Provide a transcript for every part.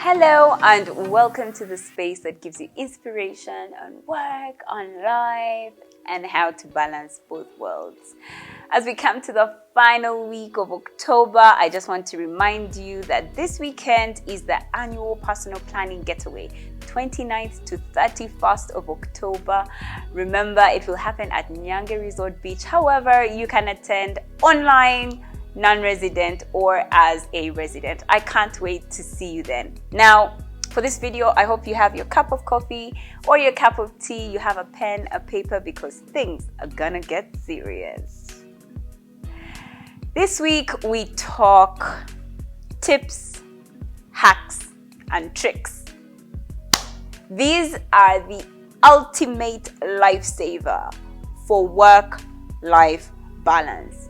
Hello and welcome to the space that gives you inspiration on work, on life, and how to balance both worlds. As we come to the final week of October, I just want to remind you that this weekend is the annual personal planning getaway, 29th to 31st of October. Remember, it will happen at Nyange Resort Beach. However, you can attend online, non-resident, or as a resident. I can't wait to see you then. Now, for this video, I hope you have your cup of coffee or your cup of tea, you have a pen, a paper, because things are gonna get serious. This week, we talk tips, hacks, and tricks. These are the ultimate lifesaver for work-life balance.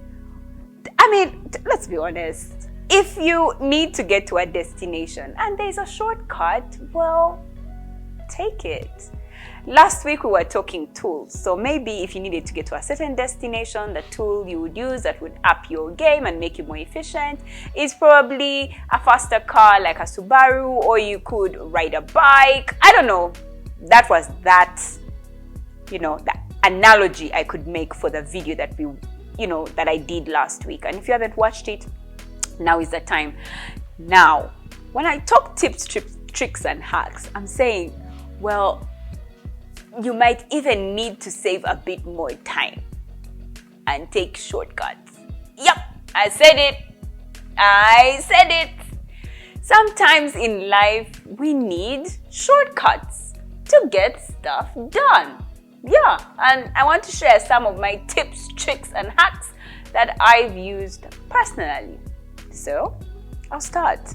I mean, let's be honest. If you need to get to a destination and there's a shortcut, well, take it. Last week we were talking tools. So maybe if you needed to get to a certain destination, the tool you would use that would up your game and make you more efficient is probably a faster car like a Subaru, or you could ride a bike. I don't know. That was that analogy I could make for the video that that I did last week. And if you haven't watched it, now is the time. Now, when I talk tips, tricks, and hacks, I'm saying, well, you might even need to save a bit more time and take shortcuts. Yep, I said it. Sometimes in life, we need shortcuts to get stuff done. Yeah, and I want to share some of my tips, tricks, and hacks that I've used personally. So, I'll start.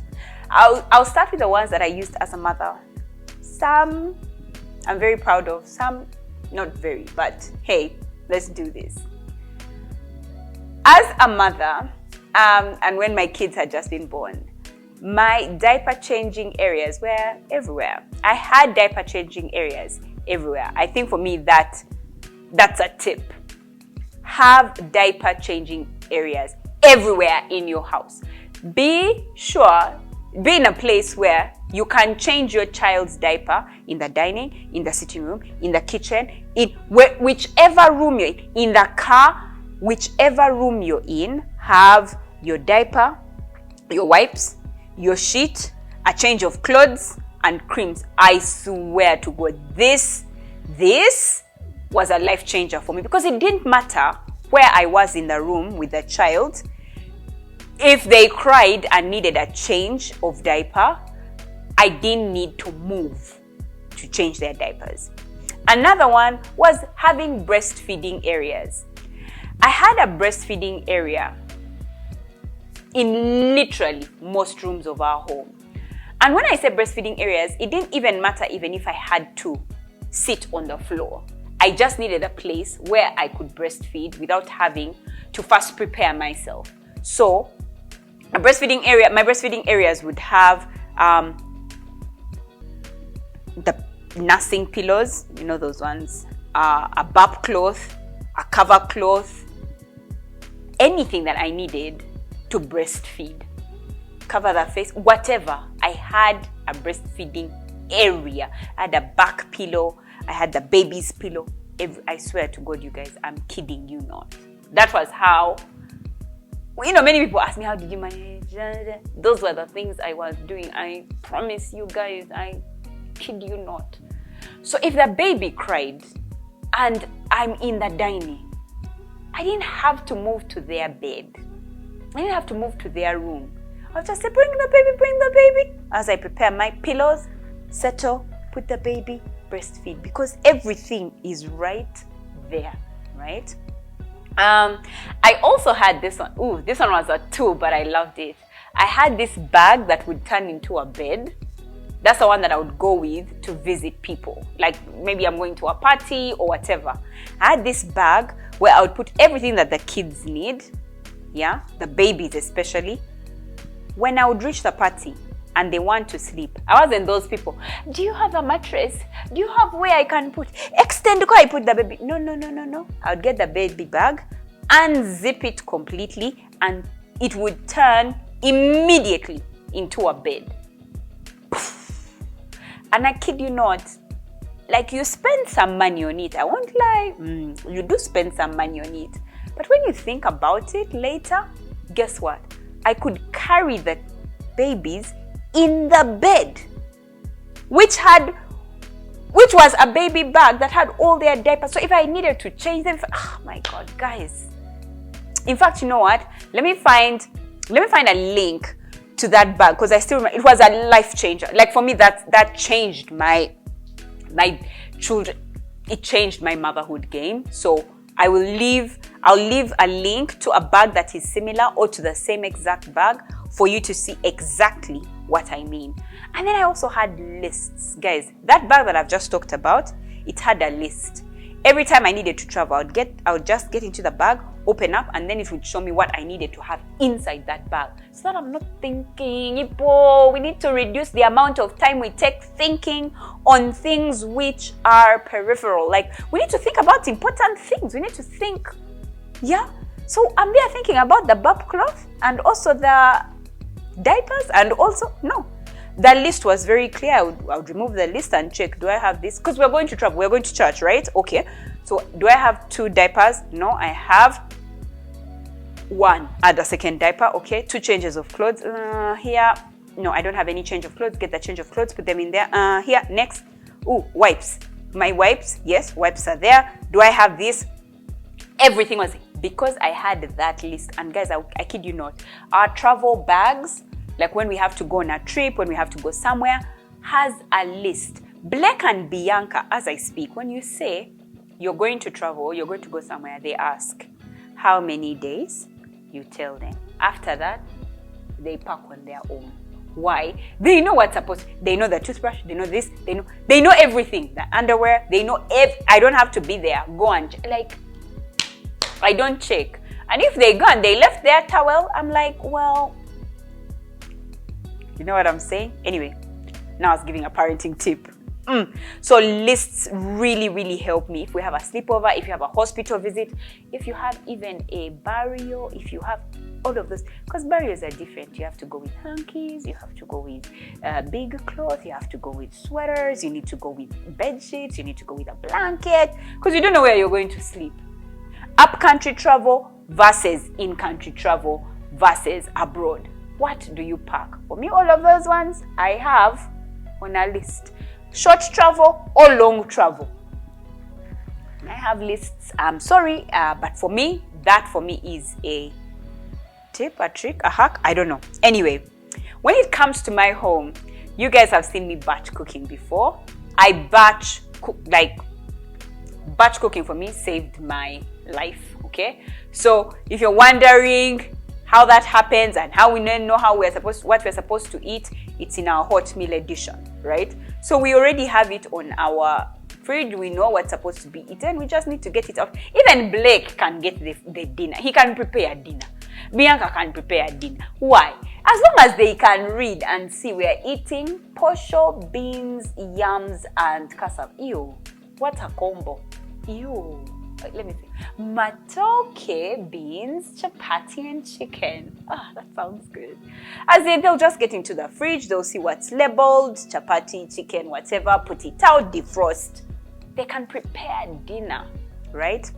I'll start with the ones that I used as a mother. Some I'm very proud of, some not very, but hey, let's do this. As a mother, and when my kids had just been born, my diaper changing areas were everywhere. I had diaper changing areas everywhere. I think for me that's a tip. Have diaper changing areas everywhere in your house. Be in a place where you can change your child's diaper in the dining, in the sitting room, in the kitchen, in whichever room you're in the car, whichever room you're in. Have your diaper, your wipes, your sheet, a change of clothes, and creams. I swear to God, this was a life changer for me, because it didn't matter where I was in the room with the child. If they cried and needed a change of diaper, I didn't need to move to change their diapers. Another one was having breastfeeding areas. I had a breastfeeding area in literally most rooms of our home. And when I say breastfeeding areas, it didn't even matter even if I had to sit on the floor. I just needed a place where I could breastfeed without having to first prepare myself. So, my breastfeeding areas would have the nursing pillows, those ones, a burp cloth, a cover cloth, anything that I needed to breastfeed. Cover the face, whatever. I had a breastfeeding area. I had a back pillow. I had the baby's pillow. I swear to God, you guys, I'm kidding you not. That was how, many people ask me, how did you manage? Those were the things I was doing. I promise you guys, I kid you not. So if the baby cried and I'm in the dining, I didn't have to move to their bed. I didn't have to move to their room. I'll just say, bring the baby. As I prepare my pillows, settle, put the baby, breastfeed, because everything is right there, right? I also had this one. Ooh, this one was a 2, but I loved it. I had this bag that would turn into a bed. That's the one that I would go with to visit people. Like maybe I'm going to a party or whatever. I had this bag where I would put everything that the kids need. Yeah, the babies especially. When I would reach the party and they want to sleep, I wasn't those people. Do you have a mattress? Do you have where I can put? Extend, I put the baby. No. I would get the baby bag, unzip it completely, and it would turn immediately into a bed. Poof. And I kid you not, like, you spend some money on it. I won't lie, you do spend some money on it. But when you think about it later, guess what? I could carry the babies in the bed, which was a baby bag that had all their diapers. So if I needed to change them, oh my God, guys. In fact, you know what? Let me find a link to that bag, because I still remember it was a life changer. Like, for me, that changed my children. It changed my motherhood game. So I'll leave a link to a bag that is similar or to the same exact bag for you to see exactly what I mean. And then I also had lists. Guys, that bag that I've just talked about, it had a list. Every time I needed to travel, I would just get into the bag, open up, and then it would show me what I needed to have inside that bag. So that I'm not thinking, we need to reduce the amount of time we take thinking on things which are peripheral. Like, we need to think about important things. We need to think, yeah? So I'm there thinking about the bab cloth and also the diapers, and also, no. The list was very clear. I would remove the list and check, do I have this? Because we're going to travel, we're going to church, right? Okay. So do I have 2 diapers? No, I have 1. Add a second diaper. Okay. 2 changes of clothes. Here. No, I don't have any change of clothes. Get the change of clothes, put them in there. Here, next. Ooh, wipes. My wipes. Yes, wipes are there. Do I have this? Everything was, because I had that list. And guys, I kid you not, our travel bags, like when we have to go on a trip, when we have to go somewhere, has a list. Blake and Bianca, as I speak, when you say you're going to travel, you're going to go somewhere, they ask, how many days? You tell them. After that, they pack on their own. Why? They know what's supposed. They know the toothbrush. They know this. They know everything. The underwear. They know. I don't have to be there. Go and check. Like, I don't check. And if they go and they left their towel, I'm like, well, you know what I'm saying? Anyway, now I was giving a parenting tip. So lists really, really help me. If we have a sleepover, if you have a hospital visit, if you have even a burial, if you have all of those, because burials are different. You have to go with hankies, you have to go with big clothes, you have to go with sweaters, you need to go with bed sheets, you need to go with a blanket, because you don't know where you're going to sleep. Up-country travel versus in-country travel versus abroad. What do you pack? For me, all of those ones I have on a list. Short travel or long travel. I have lists. I'm sorry, but for me, that is a tip, a trick, a hack. I don't know. Anyway, when it comes to my home, you guys have seen me batch cooking before. I batch cook, like batch cooking for me saved my life. Okay, so if you're wondering how that happens and how we know what we're supposed to eat, it's in our hot meal edition, right? So we already have it on our fridge. We know what's supposed to be eaten. We just need to get it out. Even Blake can get the dinner. He can prepare dinner. Bianca can prepare dinner. Why? As long as they can read and see, we are eating posho, beans, yams, and cassava. Ew, what a combo. Ew. Let me see. Matooke, beans, chapati, and chicken. That sounds good. As they'll just get into the fridge, they'll see what's labeled, chapati, chicken, whatever, put it out, defrost. They can prepare dinner, right?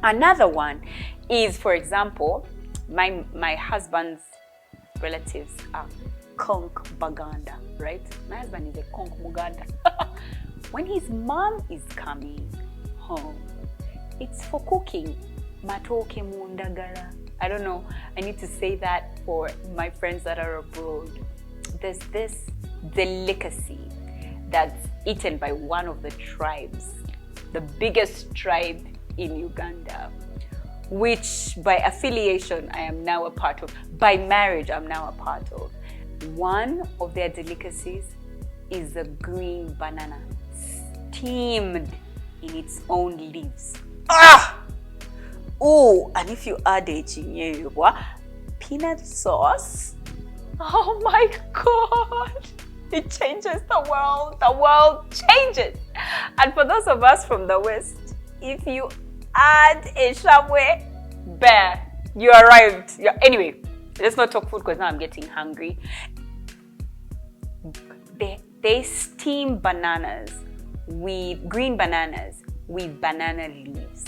Another one is, for example, my husband's relatives are Konk Baganda, right? My husband is a Konk Muganda. When his mom is coming home, it's for cooking. Matooke mundagara. I don't know. I need to say that for my friends that are abroad. There's this delicacy that's eaten by one of the tribes, the biggest tribe in Uganda, which by affiliation I am now a part of. By marriage, I'm now a part of. One of their delicacies is a green banana steamed in its own leaves. Oh, and if you add a peanut sauce, oh my God, it changes the world. The world changes. And for those of us from the West, if you add a shabwe, bear, you arrived. Anyway, let's not talk food because now I'm getting hungry. They steam bananas with green bananas with banana leaves.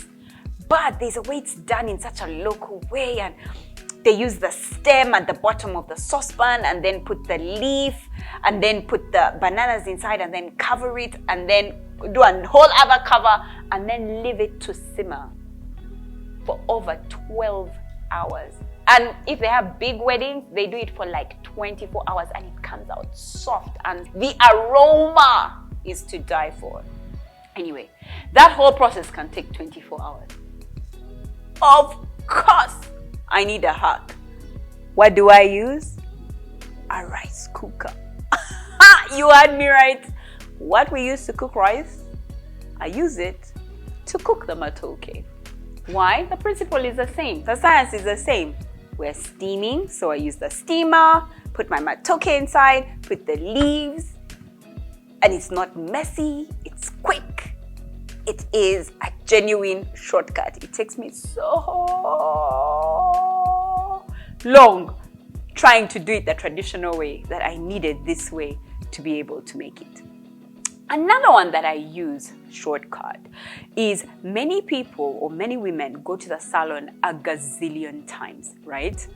But there's a way it's done in such a local way, and they use the stem at the bottom of the saucepan and then put the leaf and then put the bananas inside and then cover it and then do a whole other cover and then leave it to simmer for over 12 hours. And if they have big weddings, they do it for like 24 hours and it comes out soft and the aroma is to die for. Anyway, that whole process can take 24 hours. Of course, I need a hack. What do I use? A rice cooker. You heard me right. What we use to cook rice, I use it to cook the matooke. Why? The principle is the same. The science is the same. We're steaming, so I use the steamer, put my matooke inside, put the leaves, and it's not messy, it's quick. It is a genuine shortcut. It takes me so long trying to do it the traditional way that I needed this way to be able to make it. Another one that I use, shortcut, is many people or many women go to the salon a gazillion times, right?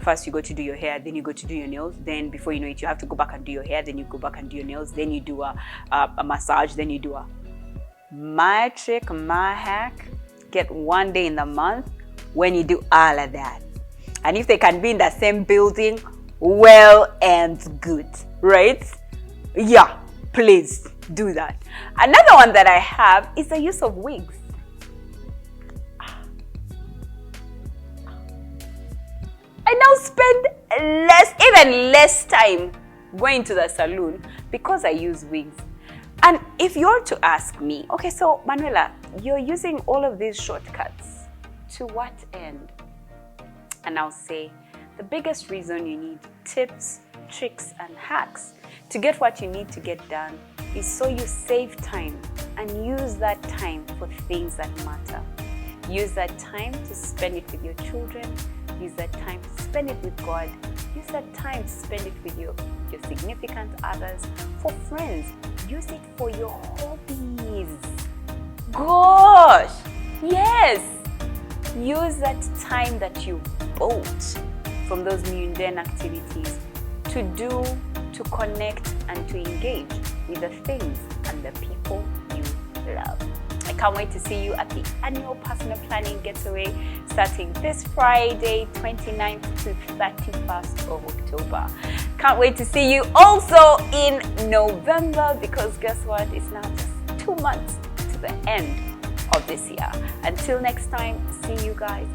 First you go to do your hair, then you go to do your nails, then before you know it, you have to go back and do your hair, then you go back and do your nails, then you do a massage, then you do a... My trick, my hack, get one day in the month when you do all of that. And if they can be in the same building, well and good, right? Yeah, please do that. Another one that I have is the use of wigs. I now spend even less time going to the salon because I use wigs. And if you're to ask me, okay, so Manuela, you're using all of these shortcuts, to what end? And I'll say, the biggest reason you need tips, tricks, and hacks to get what you need to get done is so you save time and use that time for things that matter. Use that time to spend it with your children. Use that time to spend it with God. Use that time to spend it with your significant others, for friends. Use it for your hobbies. Gosh, yes. Use that time that you bought from those mundane activities to connect and to engage with the things and the people you love. I can't wait to see you at the annual personal planning getaway starting this Friday, 29th to 31st of October. Can't wait to see you also in November, because guess what? It's now just 2 months to the end of this year. Until next time, see you guys